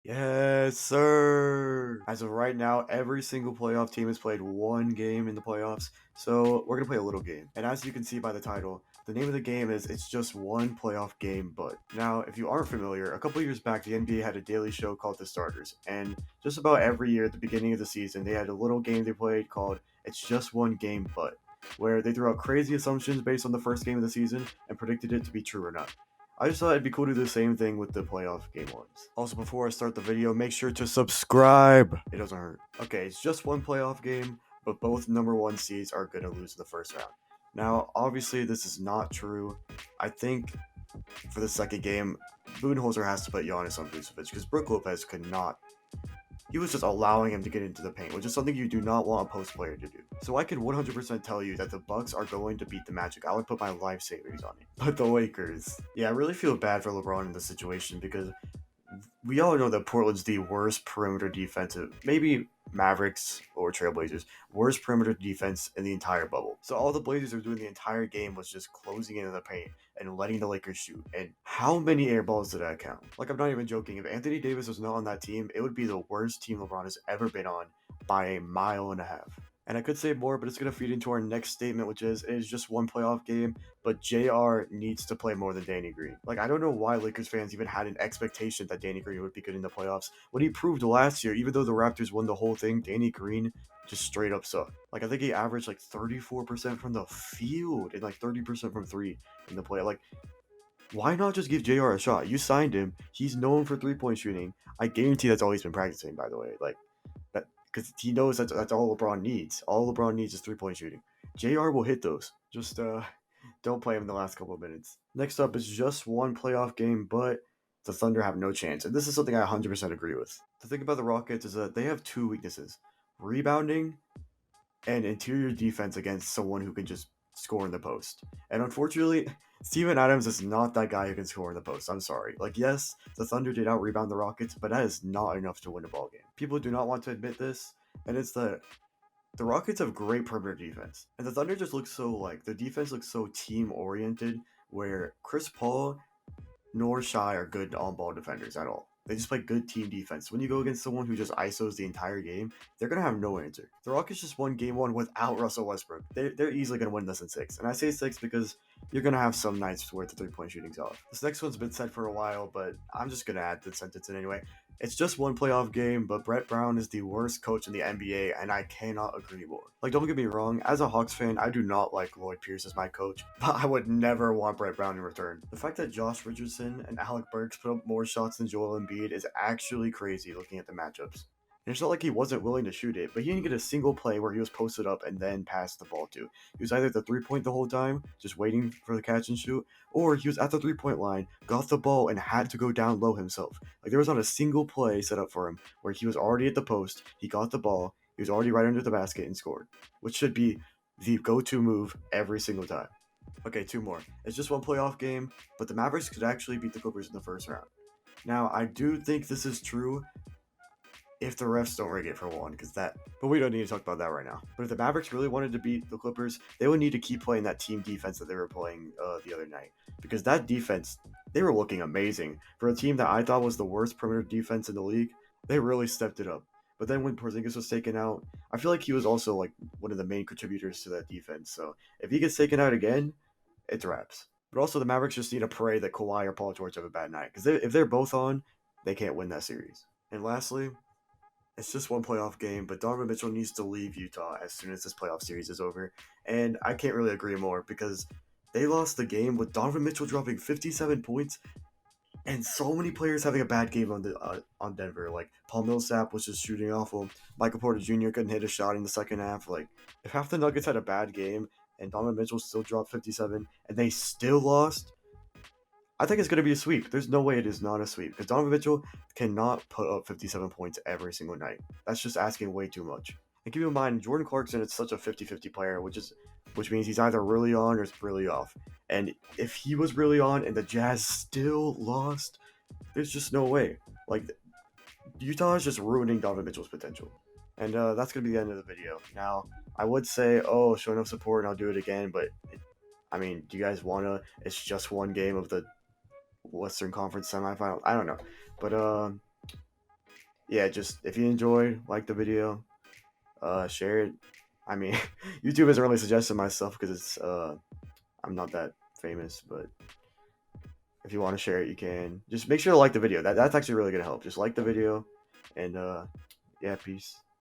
Yes, sir. As of right now, every single playoff team has played one game in the playoffs, so we're gonna play a little game. And as you can see by the title, the name of the game is It's Just One Playoff Game But. Now, if you aren't familiar, a couple years back, the NBA had a daily show called The Starters, and just about every year at the beginning of the season, they had a little game they played called It's Just One Game But, where they threw out crazy assumptions based on the first game of the season and predicted it to be true or not. I just thought it'd be cool to do the same thing with the playoff game ones. Also, before I start the video, make sure to subscribe. It doesn't hurt. Okay, it's just one playoff game, but both number one seeds are going to lose in the first round. Now, obviously, this is not true. I think for the second game, Budenholzer has to put Giannis on Vucevic because Brook Lopez could not. He was just allowing him to get into the paint, which is something you do not want a post player to do. So I can 100% tell you that the Bucks are going to beat the Magic. I would put my life savings on it. But the Lakers, yeah, I really feel bad for LeBron in this situation because we all know that Portland's the worst perimeter defensive, maybe Mavericks or Trailblazers, worst perimeter defense in the entire bubble. So all the Blazers are doing the entire game was just closing into the paint and letting the Lakers shoot. And how many air balls did that count? Like, I'm not even joking. If Anthony Davis was not on that team, it would be the worst team LeBron has ever been on by a mile and a half. And I could say more, but it's going to feed into our next statement, which is it is just one playoff game, but JR needs to play more than Danny Green. Like, I don't know why Lakers fans even had an expectation that Danny Green would be good in the playoffs. What he proved last year, even though the Raptors won the whole thing, Danny Green just straight up sucked. Like, I think he averaged like 34% from the field and like 30% from three in the play. Like, why not just give JR a shot? You signed him. He's known for 3-point shooting. I guarantee that's all he's been practicing, by the way. Like, that because he knows that's all LeBron needs. All LeBron needs is 3-point shooting. JR will hit those. Just don't play him in the last couple of minutes. Next up is just one playoff game, but the Thunder have no chance. And this is something I 100% agree with. The thing about the Rockets is that they have two weaknesses: rebounding and interior defense against someone who can just score in the post. And unfortunately, Steven Adams is not that guy who can score in the post. I'm sorry. Like, yes, the Thunder did out rebound the Rockets, but that is not enough to win a ball game. People do not want to admit this, and it's the Rockets have great perimeter defense, and the Thunder just look so like the defense looks so team oriented, where Chris Paul nor Shy are good on-ball defenders at all. They just play good team defense. When you go against someone who just ISOs the entire game, they're going to have no answer. The Rockets just won game one without Russell Westbrook. They're easily going to win this in six. And I say six because you're going to have some nights where the three-point shooting's off. This next one's been said for a while, but I'm just going to add the sentence in anyway. It's just one playoff game, but Brett Brown is the worst coach in the NBA, and I cannot agree more. Like, don't get me wrong, as a Hawks fan, I do not like Lloyd Pierce as my coach, but I would never want Brett Brown in return. The fact that Josh Richardson and Alec Burks put up more shots than Joel Embiid is actually crazy looking at the matchups. And it's not like he wasn't willing to shoot it, but he didn't get a single play where he was posted up and then passed the ball to. He was either at the 3-point the whole time, just waiting for the catch and shoot, or he was at the 3-point line, got the ball, and had to go down low himself. Like, there was not a single play set up for him where he was already at the post, he got the ball, he was already right under the basket and scored, which should be the go-to move every single time. Okay, two more. It's just one playoff game, but the Mavericks could actually beat the Clippers in the first round. Now, I do think this is true if the refs don't rig it for one, but we don't need to talk about that right now. But if the Mavericks really wanted to beat the Clippers, they would need to keep playing that team defense that they were playing the other night, because that defense, they were looking amazing for a team that I thought was the worst perimeter defense in the league. They really stepped it up. But then when Porzingis was taken out, I feel like he was also like one of the main contributors to that defense. So if he gets taken out again, it's wraps. But also the Mavericks just need to pray that Kawhi or Paul George have a bad night, because if they're both on, they can't win that series. And lastly, it's just one playoff game, but Donovan Mitchell needs to leave Utah as soon as this playoff series is over. And I can't really agree more because they lost the game with Donovan Mitchell dropping 57 points and so many players having a bad game on Denver. Like, Paul Millsap was just shooting awful. Michael Porter Jr. couldn't hit a shot in the second half. Like, if half the Nuggets had a bad game and Donovan Mitchell still dropped 57 and they still lost, I think it's going to be a sweep. There's no way it is not a sweep because Donovan Mitchell cannot put up 57 points every single night. That's just asking way too much. And keep in mind, Jordan Clarkson is such a 50-50 player, which means he's either really on or really off. And if he was really on and the Jazz still lost, there's just no way. Like, Utah is just ruining Donovan Mitchell's potential. And that's going to be the end of the video. Now, I would say, oh, show no support and I'll do it again, but I mean, do you guys want to? It's just one game of the Western Conference semifinal. I don't know, but yeah, just if you enjoyed, like the video, share it. I mean, YouTube isn't really suggesting my stuff because it's I'm not that famous, but if you want to share it, you can. Just make sure to like the video. That's actually really gonna help. Just like the video, and yeah, peace.